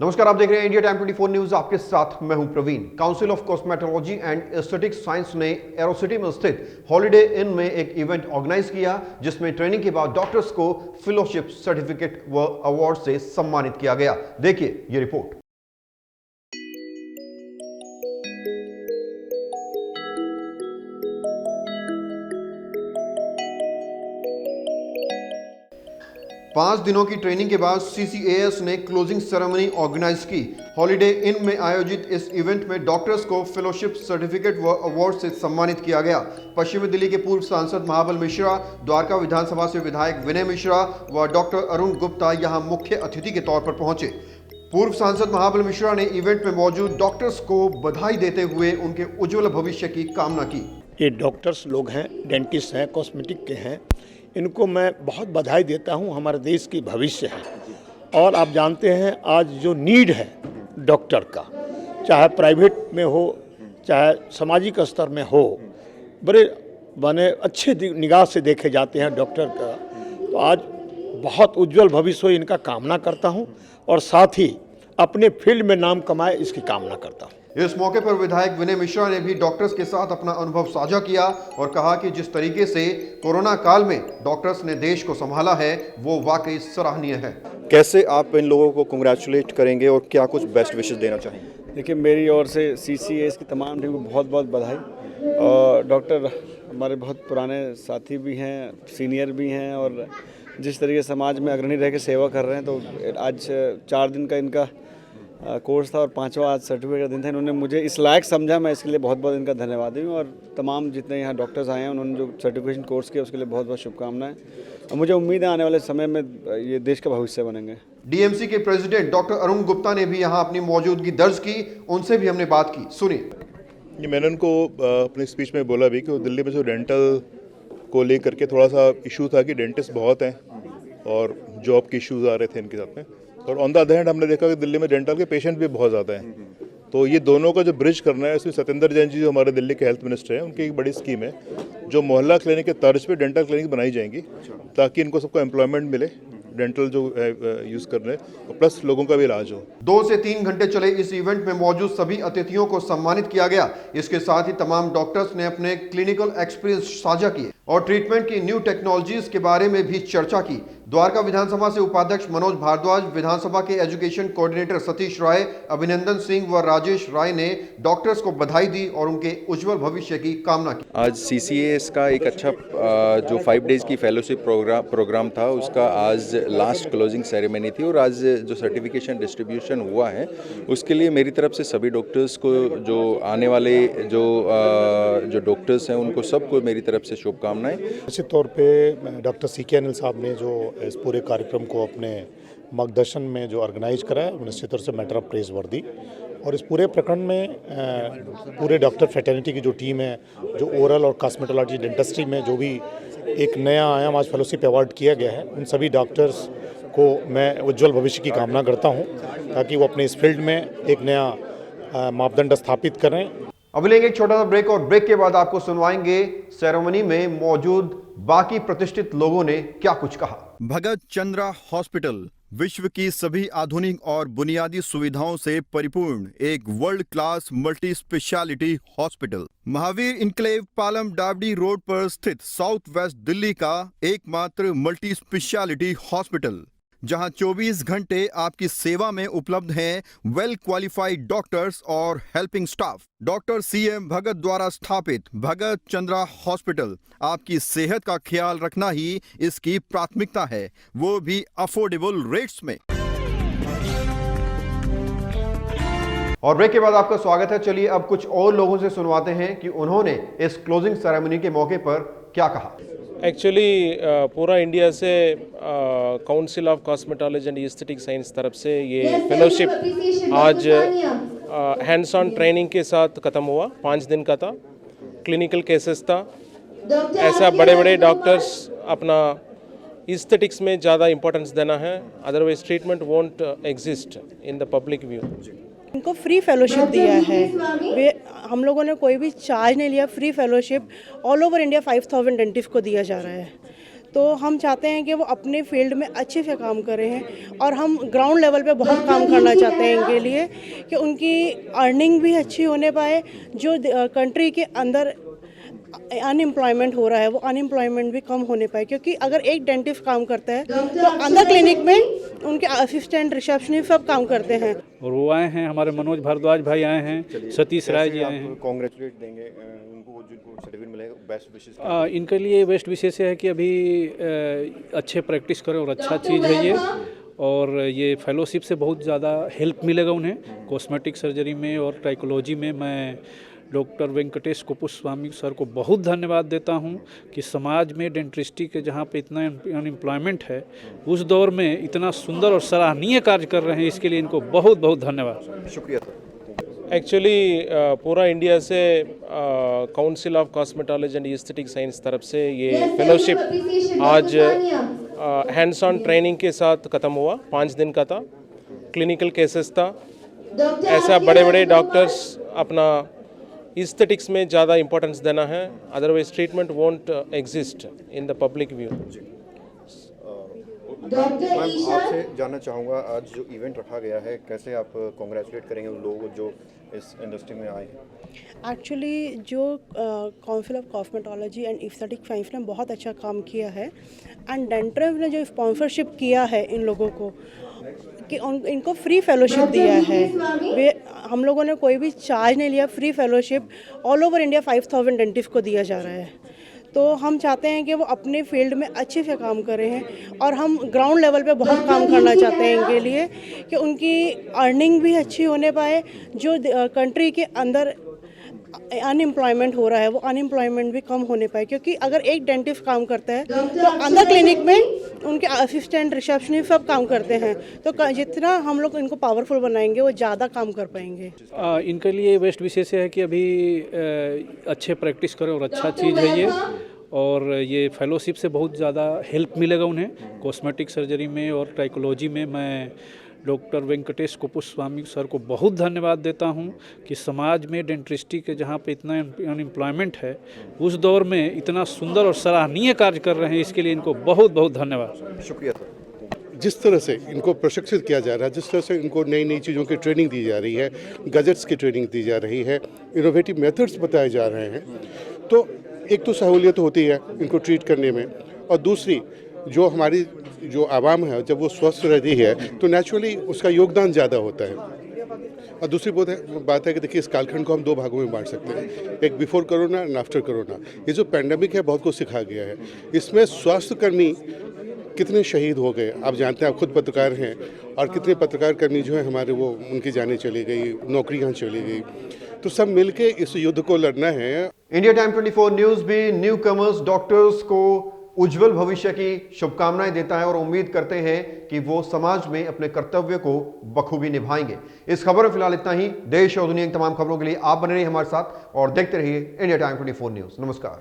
नमस्कार, आप देख रहे हैं इंडिया टाइम 24 न्यूज। आपके साथ मैं हूं Praveen. Council of cosmetology and aesthetic science ने एरोसिटी में स्थित हॉलिडे इन में एक इवेंट ऑर्गेनाइज किया, जिसमें ट्रेनिंग के बाद डॉक्टर्स को फेलोशिप सर्टिफिकेट व अवार्ड से सम्मानित किया गया। देखिए ये रिपोर्ट। पांच दिनों की ट्रेनिंग के बाद CCAS ने क्लोजिंग सेरेमनी ऑर्गेनाइज की। हॉलिडे इन में आयोजित इस इवेंट में डॉक्टर्स को फेलोशिप सर्टिफिकेट व अवार्ड से सम्मानित किया गया। पश्चिमी दिल्ली के पूर्व सांसद महाबल मिश्रा, द्वारका विधानसभा से विधायक विनय मिश्रा व डॉक्टर अरुण गुप्ता यहां मुख्य अतिथि के तौर पर पहुंचे। पूर्व सांसद महाबल मिश्रा ने इवेंट में मौजूद डॉक्टर्स को बधाई देते हुए उनके उज्जवल भविष्य की कामना की। ये डॉक्टर्स लोग हैं, डेंटिस्ट हैं, कॉस्मेटिक के हैं, इनको मैं बहुत बधाई देता हूं। हमारे देश की भविष्य है और आप जानते हैं आज जो नीड है डॉक्टर का, चाहे प्राइवेट में हो चाहे सामाजिक स्तर में हो, बड़े बने अच्छे निगाह से देखे जाते हैं डॉक्टर का। तो आज बहुत उज्जवल भविष्य हो, इनका कामना करता हूं और साथ ही अपने फील्ड में नाम कमाए इसकी कामना करता हूं। इस मौके पर विधायक विनय मिश्रा ने भी डॉक्टर्स के साथ अपना अनुभव साझा किया और कहा कि जिस तरीके से कोरोना काल में डॉक्टर्स ने देश को संभाला है वो वाकई सराहनीय है। कैसे आप इन लोगों को कंग्रेचुलेट करेंगे और क्या कुछ बेस्ट विशेस देना चाहेंगे? देखिए, मेरी ओर से CCAS की तमाम टीम को बहुत बहुत बधाई। और डॉक्टर हमारे बहुत पुराने साथी भी हैं, सीनियर भी हैं और जिस तरीके समाज में अग्रणी रह के सेवा कर रहे हैं, तो आज 4 दिन का इनका कोर्स था और 5वां आज सर्टिफिकेट का दिन था। इन्होंने मुझे इस लायक समझा, मैं इसके लिए बहुत बहुत इनका धन्यवाद हूँ। और तमाम जितने यहाँ डॉक्टर्स आए हैं उन्होंने जो सर्टिफिकेशन कोर्स किया उसके लिए बहुत बहुत शुभकामनाएं। और मुझे उम्मीद है आने वाले समय में ये देश का भविष्य बनेंगे। DMC के प्रेसिडेंट डॉक्टर अरुण गुप्ता ने भी यहाँ अपनी मौजूदगी दर्ज की, उनसे भी हमने बात की, सुनिए। मैंने उनको अपनी स्पीच में बोला भी कि दिल्ली में जो डेंटल को लेकर के थोड़ा सा इशू था कि डेंटिस्ट बहुत हैं और जॉब के इश्यूज आ रहे थे इनके साथ में, और ऑन द अदर हैंड हमने देखा कि दिल्ली में डेंटल के पेशेंट भी बहुत ज़्यादा हैं। तो ये दोनों का जो ब्रिज करना है, इसमें सत्येंद्र जैन जी जो हमारे दिल्ली के हेल्थ मिनिस्टर हैं, उनकी एक बड़ी स्कीम है जो मोहल्ला क्लिनिक के तर्ज पे डेंटल क्लिनिक बनाई जाएंगी ताकि इनको सबको एम्प्लॉयमेंट मिले, डेंटल जो यूज़ कर रहे हैं, और प्लस लोगों का भी इलाज हो। 2 से 3 घंटे चले इस इवेंट में मौजूद सभी अतिथियों को सम्मानित किया गया। इसके साथ ही तमाम डॉक्टर्स ने अपने क्लिनिकल एक्सपीरियंस साझा किए और ट्रीटमेंट की न्यू टेक्नोलॉजीज के बारे में भी चर्चा की। द्वारका विधानसभा से उपाध्यक्ष मनोज भारद्वाज, विधानसभा के एजुकेशन कोऑर्डिनेटर सतीश राय, अभिनंदन सिंह व राजेश राय ने डॉक्टर्स को बधाई दी और उनके उज्जवल भविष्य की कामना की। आज CCAS का एक अच्छा जो 5 डेज़ की फेलोशिप प्रोग्राम था, उसका आज लास्ट क्लोजिंग सेरेमनी थी और आज जो सर्टिफिकेशन डिस्ट्रीब्यूशन हुआ है उसके लिए मेरी तरफ से सभी डॉक्टर्स को, जो आने वाले जो डॉक्टर्स हैं उनको सबको मेरी तरफ से शुभकामनाएं। निश्चित तौर पे डॉक्टर CK अनिल साहब ने जो इस पूरे कार्यक्रम को अपने मार्गदर्शन में जो ऑर्गेनाइज करा है, निश्चित तौर से मैटर ऑफ प्रेज वर्दी। और इस पूरे प्रकरण में पूरे डॉक्टर फ्रेटर्निटी की जो टीम है, जो ओरल और कॉस्मेटोलॉजी डेंटिस्ट्री में जो भी एक नया आयाम आज फेलोशिप अवार्ड किया गया है, उन सभी डॉक्टर्स को मैं उज्जवल भविष्य की कामना करता हूं ताकि वो अपने इस फील्ड में एक नया मापदंड स्थापित करें। अब लेंगे एक छोटा सा ब्रेक और ब्रेक के बाद आपको सुनवाएंगे सेरेमनी में मौजूद बाकी प्रतिष्ठित लोगों ने क्या कुछ कहा। भगत चंद्रा हॉस्पिटल विश्व की सभी आधुनिक और बुनियादी सुविधाओं से परिपूर्ण एक world class multi speciality hospital, Mahavir enclave Palam डावडी रोड पर स्थित साउथ वेस्ट दिल्ली का एकमात्र मल्टी स्पेशलिटी हॉस्पिटल, जहां 24 घंटे आपकी सेवा में उपलब्ध हैं वेल क्वालिफाइड डॉक्टर्स और हेल्पिंग स्टाफ। डॉक्टर CM भगत द्वारा स्थापित भगत चंद्रा हॉस्पिटल आपकी सेहत का ख्याल रखना ही इसकी प्राथमिकता है, वो भी अफोर्डेबल रेट्स में। और ब्रेक के बाद आपका स्वागत है। चलिए अब कुछ और लोगों से सुनवाते हैं कि उन्होंने इस क्लोजिंग सेरेमनी के मौके पर क्या कहा। एक्चुअली पूरा इंडिया से council of cosmetology and aesthetic science तरफ से ये फेलोशिप आज हैंड्स ऑन ट्रेनिंग के साथ ख़त्म हुआ। 5 दिन का था, क्लिनिकल केसेस था। ऐसा बड़े बड़े डॉक्टर्स अपना एस्थेटिक्स में ज़्यादा इम्पोर्टेंस देना है, otherwise treatment won't exist in the public view. इनको फ्री फेलोशिप दिया है, हम लोगों ने कोई भी चार्ज नहीं लिया, free fellowship all over India 5000 dentist को दिया जा रहा है। तो हम चाहते हैं कि वो अपने फील्ड में अच्छे से काम कर रहे हैं और हम ग्राउंड लेवल पे बहुत काम करना चाहते हैं इनके लिए कि उनकी अर्निंग भी अच्छी होने पाए, जो कंट्री के अंदर अनएम्प्लॉयमेंट हो रहा है वो अनएम्प्लॉयमेंट भी कम होने पाए, क्योंकि अगर एक डेंटिस्ट काम करता है तो अंदर क्लिनिक में उनके असिस्टेंट रिसेप्शनिस्ट सब काम करते हैं। और वो आए हैं, हमारे मनोज भारद्वाज भाई आए हैं, सतीश राय जी आए हैं। कांग्रेचुलेट देंगे उनको जिनको सर्टिफिकेट मिलेगा, बेस्ट विशेस। इनके लिए बेस्ट विशेष है कि अभी अच्छे प्रैक्टिस करें और अच्छा चीज़ है ये, और ये फेलोशिप से बहुत ज़्यादा हेल्प मिलेगा उन्हें कॉस्मेटिक सर्जरी में और ट्राइकोलॉजी में। मैं डॉक्टर वेंकटेश कुपुस्वामी सर को बहुत धन्यवाद देता हूं कि समाज में डेंटिस्ट्री के जहां पे इतना अनएम्प्लॉयमेंट है उस दौर में इतना सुंदर और सराहनीय कार्य कर रहे हैं, इसके लिए इनको बहुत बहुत धन्यवाद। शुक्रिया सर। एक्चुअली पूरा इंडिया से council of cosmetology and aesthetic science तरफ से ये फेलोशिप आज हैंड्स ऑन ट्रेनिंग के साथ ख़त्म हुआ। 5 दिन का था, क्लिनिकल केसेस था। ऐसा बड़े बड़े डॉक्टर्स अपना एस्थेटिक्स में ज़्यादा इंपॉर्टेंस देना है, otherwise treatment won't exist in the public view. Ma'am आपसे जानना चाहूँगा, आज जो इवेंट रखा गया है कैसे आप कांग्रेचुलेट करेंगे उन लोगों को जो इस इंडस्ट्री में आए हैं? एक्चुअली जो council of cosmetology and aesthetic science ने बहुत अच्छा काम किया है, एंड डेंट्रेव ने जो स्पॉन्सरशिप किया है इन लोगों को कि इनको फ्री फेलोशिप दिया है। वे हम लोगों ने कोई भी चार्ज नहीं लिया, free fellowship all over India 5000 dentist को दिया जा रहा है। तो हम चाहते हैं कि वो अपने फील्ड में अच्छे से काम कर रहे हैं और हम ग्राउंड लेवल पे बहुत काम करना चाहते हैं इनके लिए कि उनकी अर्निंग भी अच्छी होने पाए, जो कंट्री के अंदर अनएम्प्लॉयमेंट हो रहा है वो अनएम्प्लॉयमेंट भी कम होने पाए, क्योंकि अगर एक डेंटिस्ट काम करता है तो अंदर क्लिनिक में उनके असिस्टेंट रिसेप्शनिस्ट सब काम करते हैं। तो जितना हम लोग इनको पावरफुल बनाएंगे वो ज़्यादा काम कर पाएंगे। इनके लिए बेस्ट विशेष है कि अभी अच्छे प्रैक्टिस करें और अच्छा चीज़ है ये, और ये फेलोशिप से बहुत ज़्यादा हेल्प मिलेगा उन्हें कॉस्मेटिक सर्जरी में और ट्राइकोलॉजी में। मैं डॉक्टर वेंकटेश कुपुस्वामी सर को बहुत धन्यवाद देता हूं कि समाज में डेंटिस्ट्री के जहां पे इतना अनएम्प्लॉयमेंट है उस दौर में इतना सुंदर और सराहनीय कार्य कर रहे हैं, इसके लिए इनको बहुत बहुत धन्यवाद। शुक्रिया सर। जिस तरह से इनको प्रशिक्षित किया जा रहा है, जिस तरह से इनको नई नई चीज़ों की ट्रेनिंग दी जा रही है, गैजेट्स की ट्रेनिंग दी जा रही है, इनोवेटिव मेथड्स बताए जा रहे हैं, तो एक तो सहूलियत होती है इनको ट्रीट करने में, और दूसरी जो हमारी जो आवाम है जब वो स्वस्थ रहती है तो नेचुरली उसका योगदान ज़्यादा होता है। और दूसरी बात है कि देखिए इस कालखंड को हम 2 भागों में बांट सकते हैं, एक before corona and after corona. ये जो पैंडेमिक है बहुत कुछ सिखा गया है। इसमें स्वास्थ्यकर्मी कितने शहीद हो गए आप जानते हैं, आप खुद पत्रकार हैं, और कितने पत्रकार कर्मी जो हैं हमारे वो उनकी जानें चली गई, नौकरियां चली गई। तो सब मिलके इस युद्ध को लड़ना है। इंडिया टाइम 24 न्यूज़ भी न्यू कमर्स डॉक्टर्स को उज्जवल भविष्य की शुभकामनाएं देता है और उम्मीद करते हैं कि वो समाज में अपने कर्तव्य को बखूबी निभाएंगे। इस खबर में फिलहाल इतना ही। देश और दुनिया की तमाम खबरों के लिए आप बने रहिए हमारे साथ और देखते रहिए इंडिया टाइम 24 न्यूज़। नमस्कार।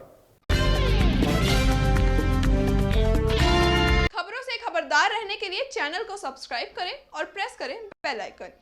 खबरों से खबरदार रहने के लिए चैनल को सब्सक्राइब करें और प्रेस करें बेल आइकन।